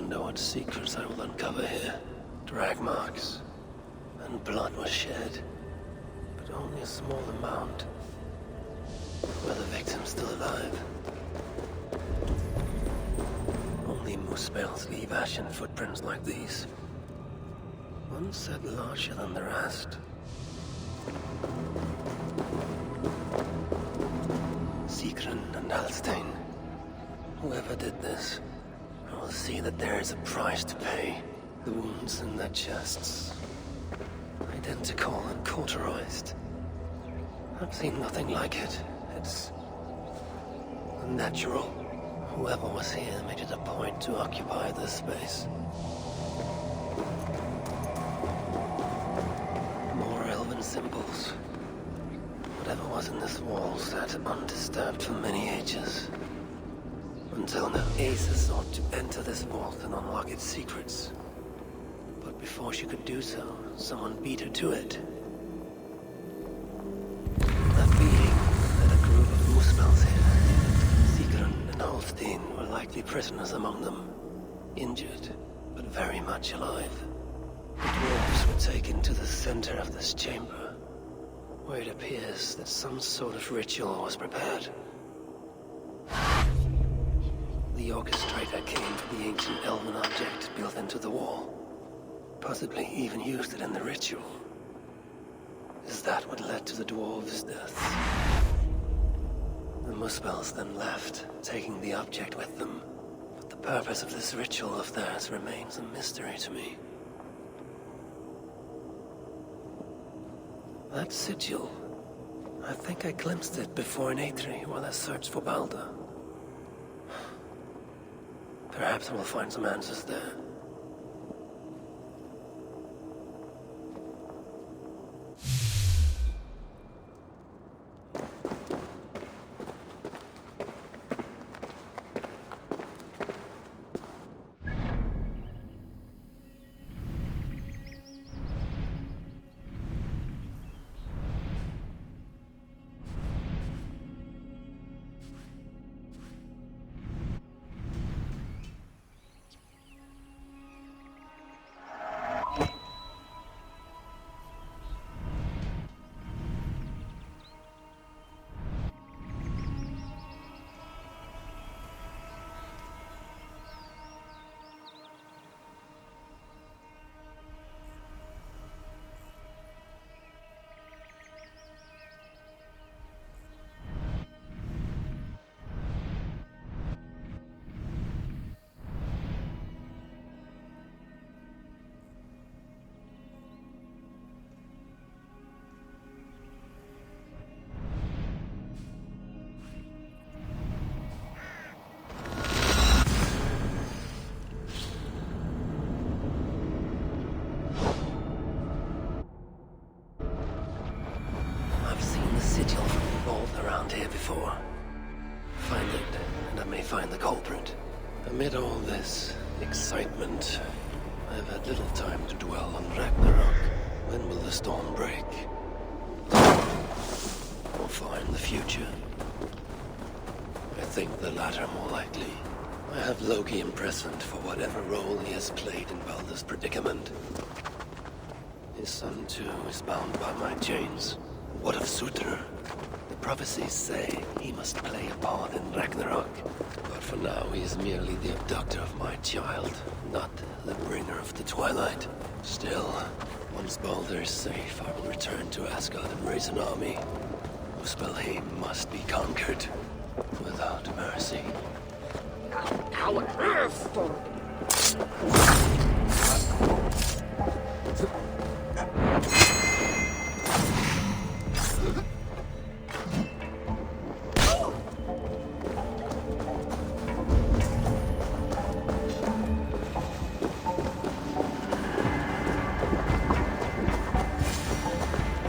wonder what secrets I will uncover here. Drag marks. And blood was shed. But only a small amount. Were the victims still alive? Only Muspels leave ashen footprints like these. One said larger than the rest. Sigrun and Alstein. Whoever did this, I will see that there is a price to pay. The wounds in their chests. Identical and cauterized. I've seen nothing like it. It's unnatural. Whoever was here made it a point to occupy this space. More elven symbols. Whatever was in this wall sat undisturbed for many ages. Until now, Asa sought to enter this vault and unlock its secrets. But before she could do so, someone beat her to it. That beating led a group of Muspels here. Sigrun and Holstein were likely prisoners among them. Injured, but very much alive. The dwarves were taken to the center of this chamber, where it appears that some sort of ritual was prepared. The orchestrator came for the ancient elven object built into the wall. Possibly even used it in the ritual. Is that what led to the dwarves' deaths? The Muspels then left, taking the object with them. But the purpose of this ritual of theirs remains a mystery to me. That sigil. I think I glimpsed it before in Aetri while I searched for Balder. Perhaps we'll find some answers there. Find it, and I may find the culprit. Amid all this excitement, I have had little time to dwell on Ragnarok. When will the storm break? Or find the future? I think the latter more likely. I have Loki imprisoned for whatever role he has played in Balder's predicament. His son, too, is bound by my chains. What of Surtr? The prophecies say he must play a part in Ragnarok. But for now, he is merely the abductor of my child, not the bringer of the Twilight. Still, once Balder is safe, I will return to Asgard and raise an army. Muspelheim must be conquered, without mercy.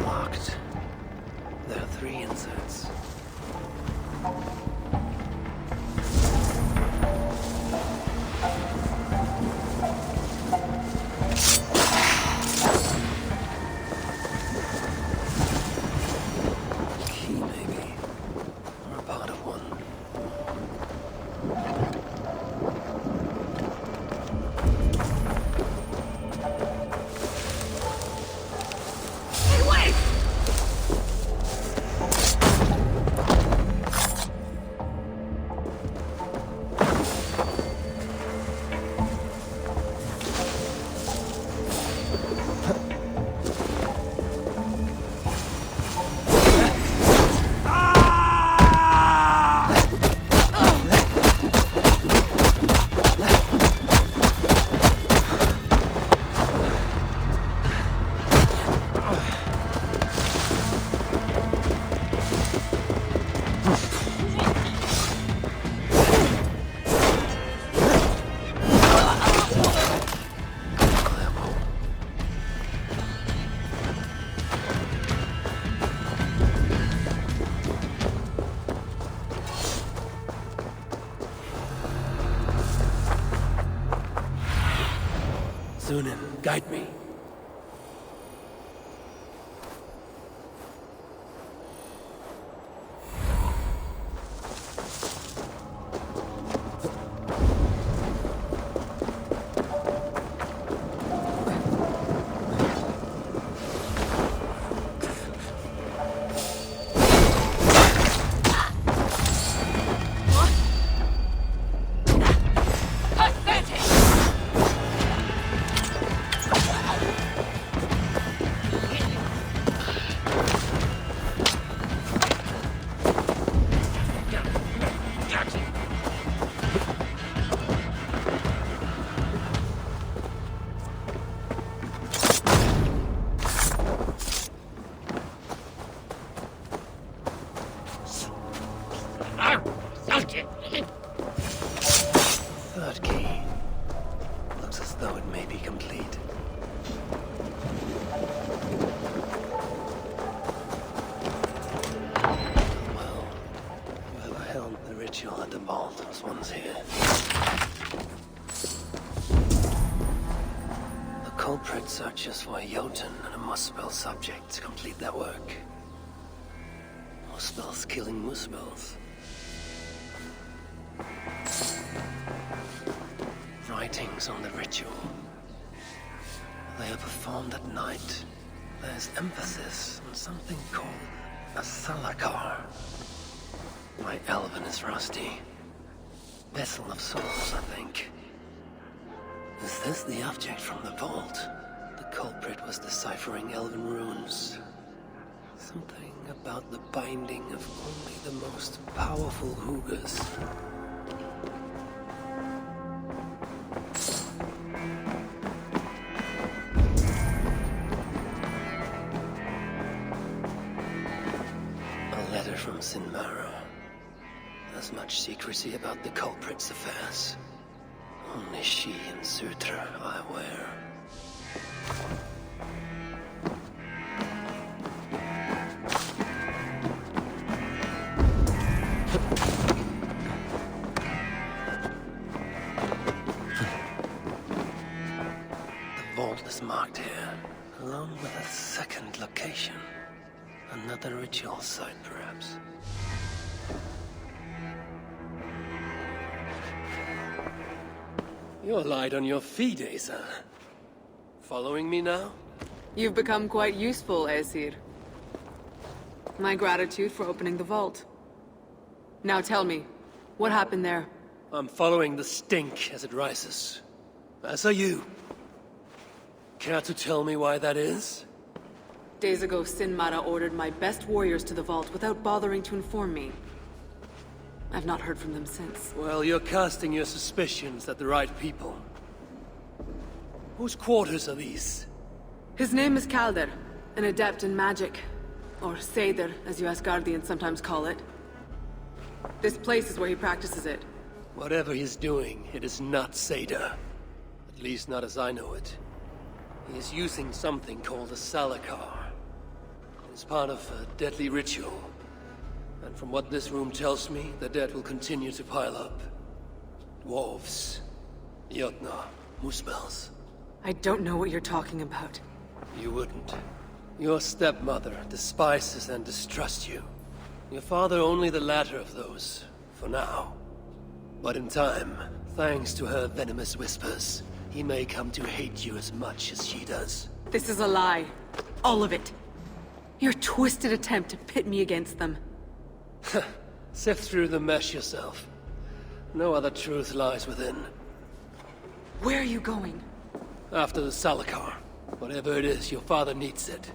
Locked. There are 3 inserts. Sunan, guide me. Third key. Looks as though it may be complete. Well, whoever held the ritual at the vault was once here. The culprit searches for a Jotun and a Muspel subject to complete their work. Muspels killing Muspels. Writings on the ritual. They are performed at night. There's emphasis on something called a salakar. My Elven is rusty. Vessel of souls, I think. Is this the object from the vault? The culprit was deciphering Elven runes. Something about the binding of only the most powerful Hoogers. A letter from Sinmara. As much secrecy about the culprit's affairs. Only she and Sutra are aware. The vault is marked here, along with a second location. Another ritual site, perhaps. You're light on your feet, Asa. Following me now? You've become quite useful, Aesir. My gratitude for opening the vault. Now tell me, what happened there? I'm following the stink as it rises. As are you. Care to tell me why that is? Days ago, Sinmara ordered my best warriors to the vault without bothering to inform me. I've not heard from them since. Well, you're casting your suspicions at the right people. Whose quarters are these? His name is Kalder, an adept in magic. Or Seder, as you Asgardians sometimes call it. This place is where he practices it. Whatever he's doing, it is not Seder. At least not as I know it. He is using something called a Salakar. It's part of a deadly ritual. And from what this room tells me, the dead will continue to pile up. Dwarves, Jotnar, Muspels. I don't know what you're talking about. You wouldn't. Your stepmother despises and distrusts you. Your father only the latter of those, for now. But in time, thanks to her venomous whispers, he may come to hate you as much as she does. This is a lie. All of it. Your twisted attempt to pit me against them. Sift through the mesh yourself. No other truth lies within. Where are you going? After the Salakar. Whatever it is, your father needs it.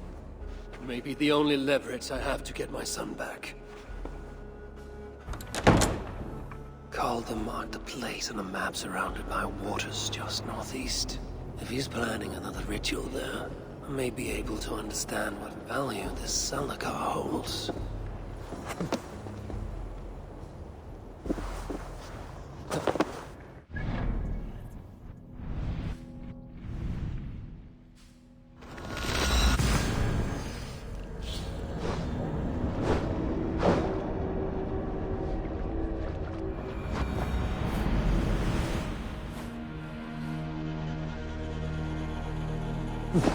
It may be the only leverage I have to get my son back. Calder marked a place on a map surrounded by waters just northeast. If he's planning another ritual there, I may be able to understand what value this Salakar holds. Calder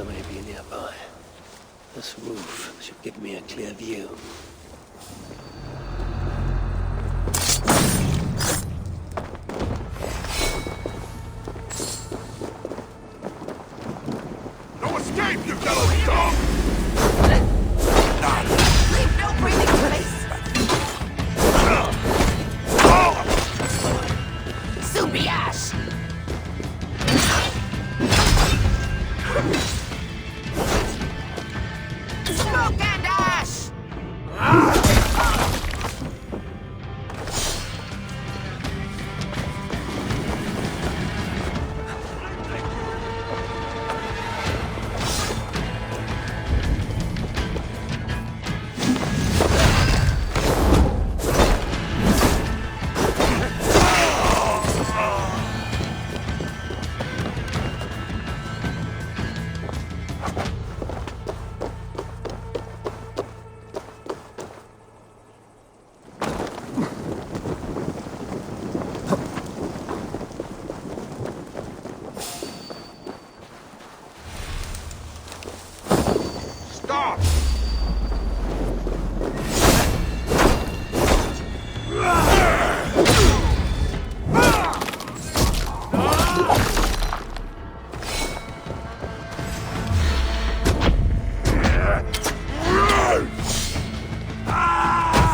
may be nearby. This roof should give me a clear view. No escape, you fellow dog! Leave no breathing place! Zubiash! Smoke and ash! Stop!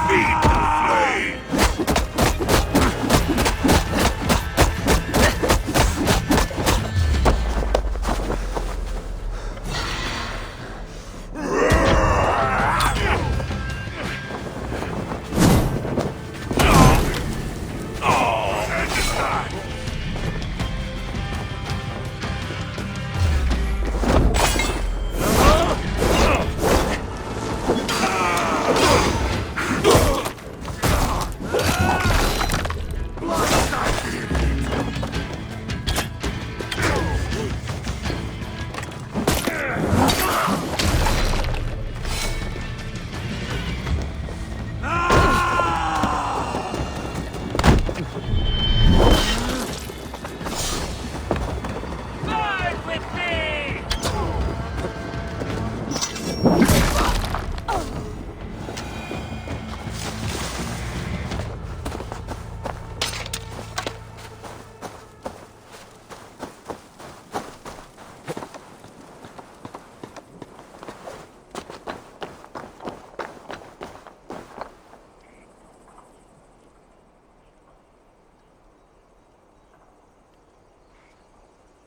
Feed the flame!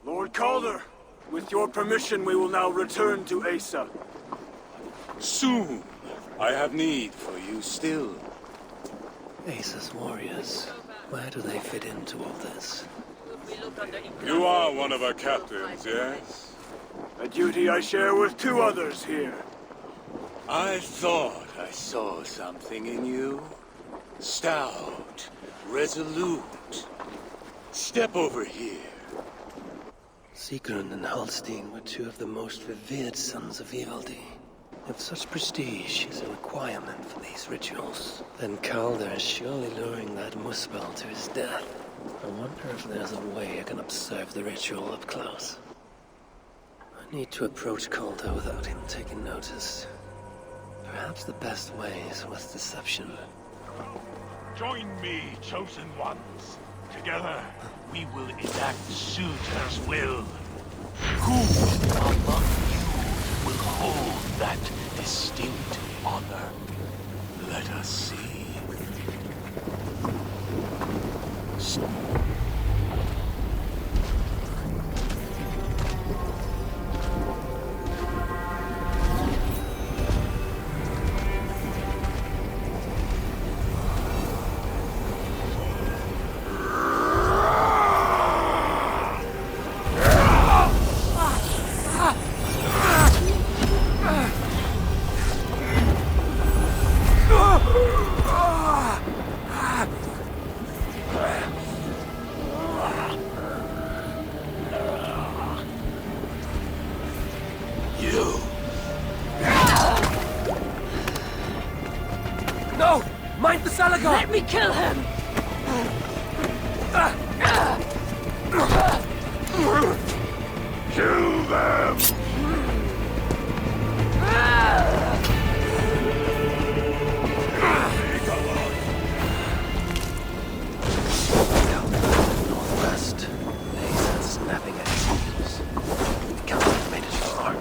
Lord Calder, with your permission, we will now return to Asa. Soon. I have need for you still. Asa's warriors. Where do they fit into all this? You are one of our captains, yes? A duty I share with two others here. I thought I saw something in you. Stout, resolute. Step over here. Sigrun and Halstein were two of the most revered sons of Ivaldi. If such prestige is a requirement for these rituals, then Calder is surely luring that Muspel to his death. I wonder if there's a way I can observe the ritual up close. I need to approach Calder without him taking notice. Perhaps the best way is with deception. Join me, chosen ones. Together, we will enact Suitor's will. Who among you will hold that distinct honor? Let us see. me kill him! Kill them! Northwest. Asa snapping at his heels. Can't have made it far.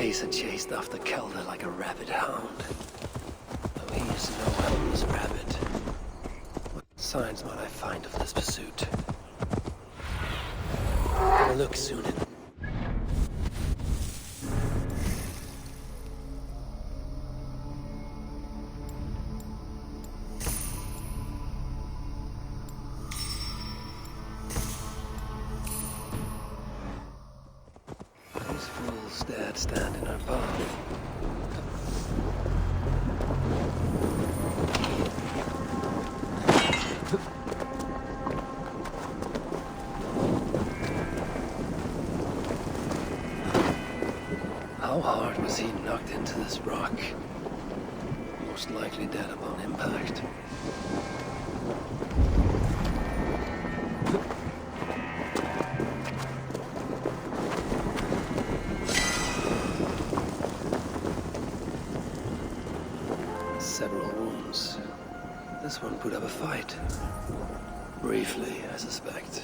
Asa chased after Kelder like a rabid hound. Though he is no helpless rabbit. What signs might I find of this pursuit? I'll look soon. These fools dared stand in our path. How hard was he knocked into this rock? Most likely dead upon impact. Several wounds. This one put up a fight. Briefly, I suspect.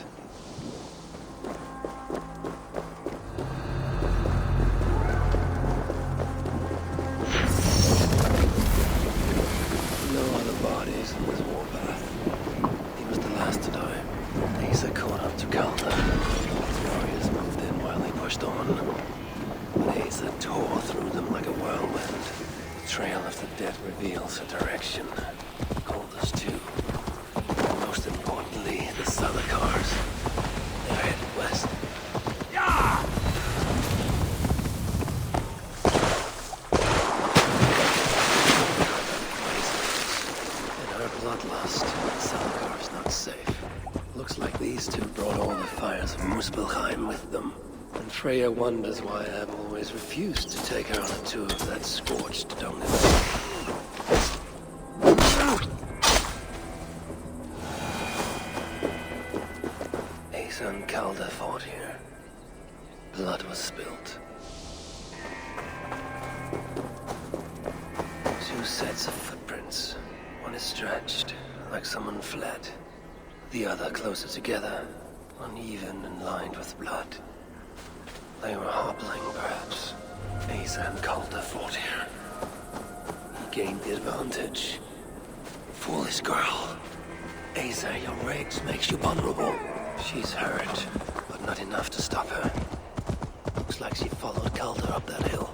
No other bodies in this warpath. He was the last to die. Asa caught up to Calder. His warriors moved in while he pushed on. But Asa tore through them like a whirlwind. The trail of the dead reveals her direction. Calder's too. And most importantly, the Salakars. They're headed west. Bloodlust. Salakar is not safe. Looks like these two brought all the fires of Muspelheim with them. And Freya wonders why I have always refused to take her on a tour of that scorched dominant. Asa and Calder fought here. Blood was spilt. Two sets of footprints. One is stretched, like someone fled. The other closer together, uneven and lined with blood. They were hobbling, perhaps. Asa and Calder fought here. He gained the advantage. Foolish girl. Asa, your rage makes you vulnerable. She's hurt, but not enough to stop her. Looks like she followed Calder up that hill.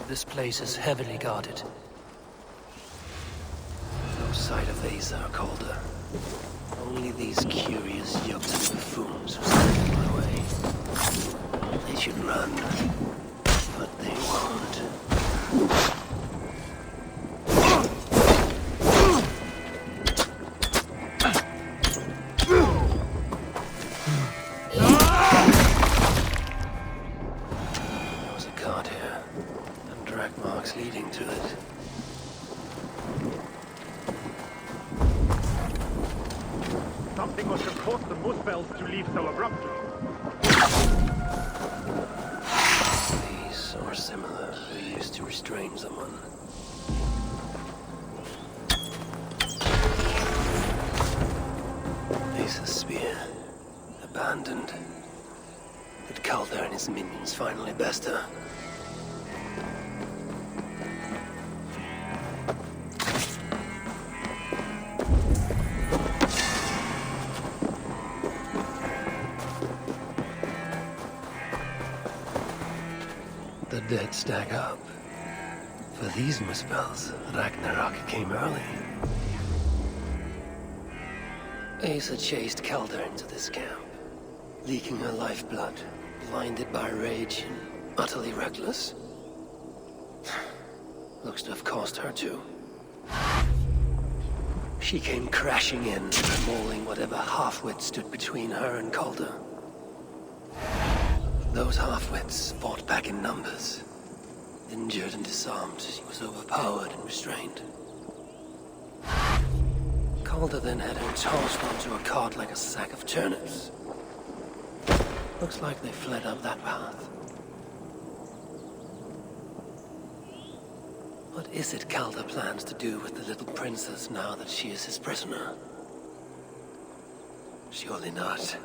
This place is heavily guarded. No sight of Asa or Calder. Only these curious yokes of buffoons who stand in my way. They should run, but they won't. There was a cart here, and drag marks leading to it. Something must have caused the Muspels to leave so abruptly. These, or similar, were used to restrain someone. Ace's spear. Abandoned. Did Calder and his minions finally best her? The dead stack up. For these Muspels, Ragnarok came early. Asa chased Calder into this camp, leaking her lifeblood, blinded by rage and utterly reckless. Looks to have cost her too. She came crashing in, mauling whatever half-wit stood between her and Calder. Those half-wits fought back in numbers. Injured and disarmed, she was overpowered and restrained. Calder then had her tossed onto a cart like a sack of turnips. Looks like they fled up that path. What is it Calder plans to do with the little princess now that she is his prisoner? Surely not.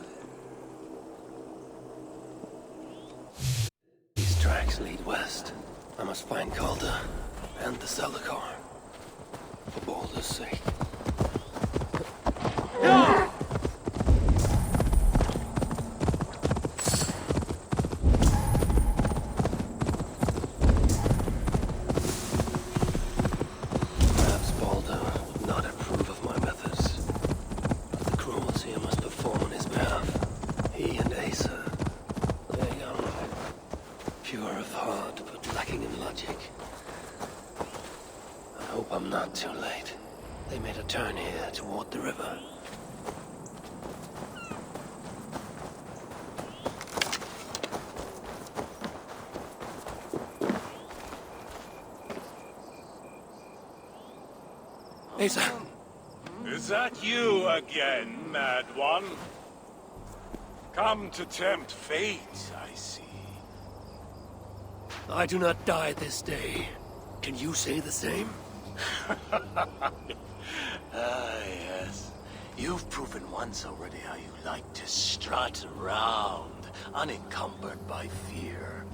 These tracks lead west. I must find Calder and the Salakar. For Baldur's sake. Perhaps Baldur would not approve of my methods. Of the cruelty I must perform on his behalf. He and Asa, they're young. Pure of heart, but lacking in logic. I hope I'm not too late. They made a turn here toward the river. Asa! Is that you again, Mad One? Come to tempt fate, I see. I do not die this day. Can you say the same? Ah, yes. You've proven once already how you like to strut around, unencumbered by fear.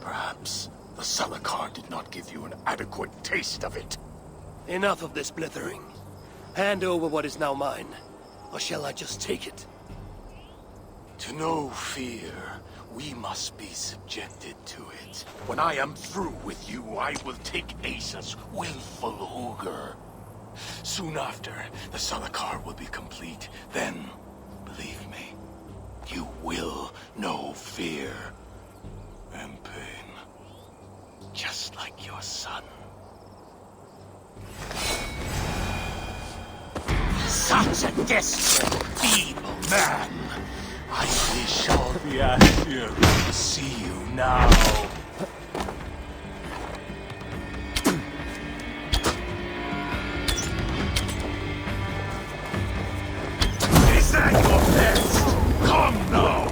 Perhaps the Salakar did not give you an adequate taste of it. Enough of this blithering. Hand over what is now mine, or shall I just take it? To know fear, we must be subjected to it. When I am through with you, I will take Asa's willful ogre. Soon after, the Salakar will be complete. Then, believe me, you will know fear and pain. Just like your son. Such a desperate, feeble man! I wish all the Asir could see you now. Is that your best? Come now!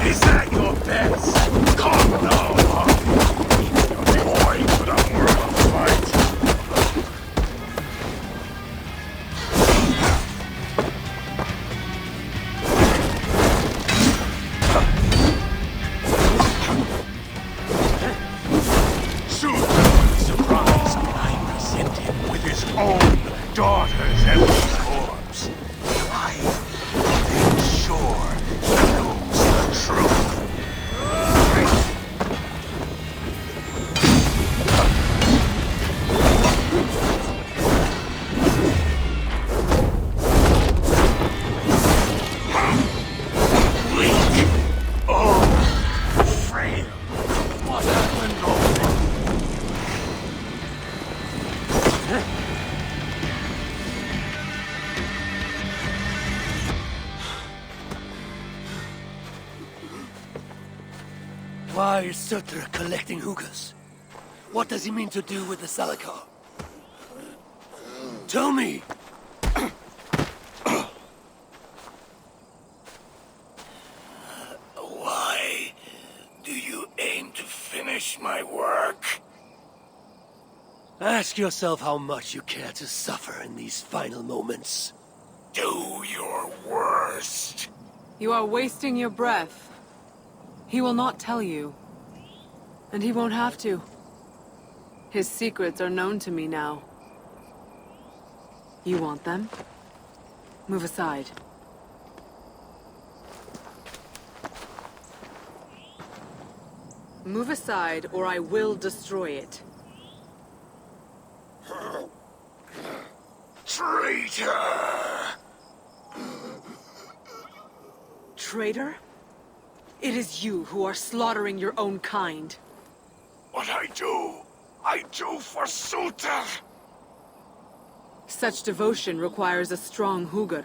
Is that your best? Come now! Boy, put up more of a fight! Shoot! Why is Surtr collecting hookahs? What does he mean to do with the Salakar? Tell me! Why do you aim to finish my work? Ask yourself how much you care to suffer in these final moments. Do your worst. You are wasting your breath. He will not tell you. And he won't have to. His secrets are known to me now. You want them? Move aside. Move aside, or I will destroy it. Traitor! Traitor? It is you who are slaughtering your own kind. What I do for Surtr! Such devotion requires a strong Hugr.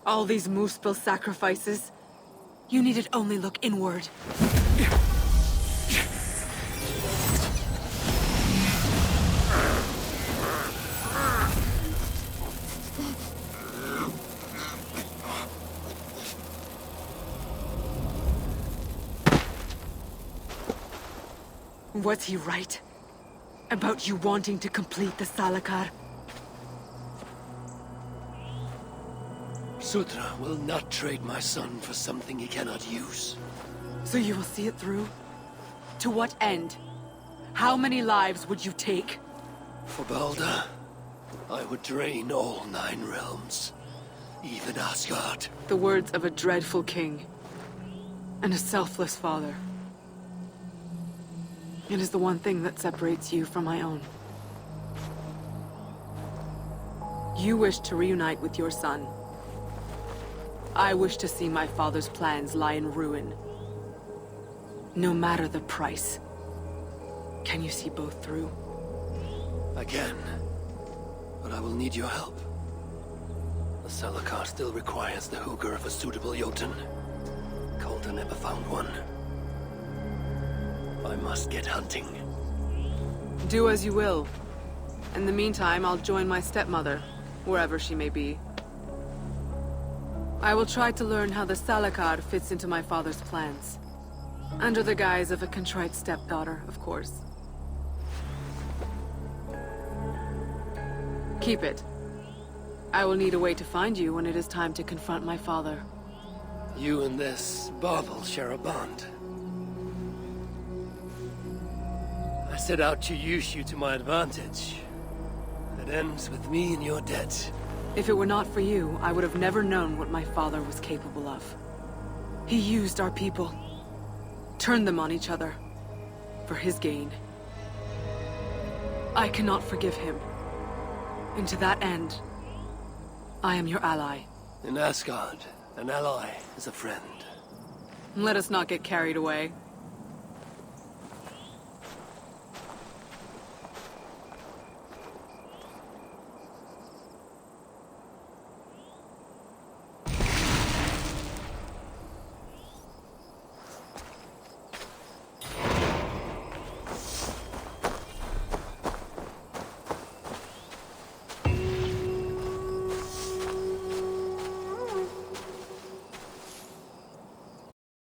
All these Muspel sacrifices, you needed only look inward. Was he right? About you wanting to complete the Salakar? Surtr will not trade my son for something he cannot use. So you will see it through? To what end? How many lives would you take? For Balder, I would drain all 9 realms. Even Asgard. The words of a dreadful king. And a selfless father. It is the one thing that separates you from my own. You wish to reunite with your son. I wish to see my father's plans lie in ruin. No matter the price. Can you see both through? I can. But I will need your help. The Salakar still requires the Hugr of a suitable Jotun. Coulter never found one. I must get hunting. Do as you will. In the meantime, I'll join my stepmother, wherever she may be. I will try to learn how the Salakar fits into my father's plans. Under the guise of a contrite stepdaughter, of course. Keep it. I will need a way to find you when it is time to confront my father. You and this bauble share a bond. I set out to use you to my advantage. It ends with me in your debt. If it were not for you, I would have never known what my father was capable of. He used our people. Turned them on each other. For his gain. I cannot forgive him. And to that end, I am your ally. In Asgard, an ally is a friend. Let us not get carried away.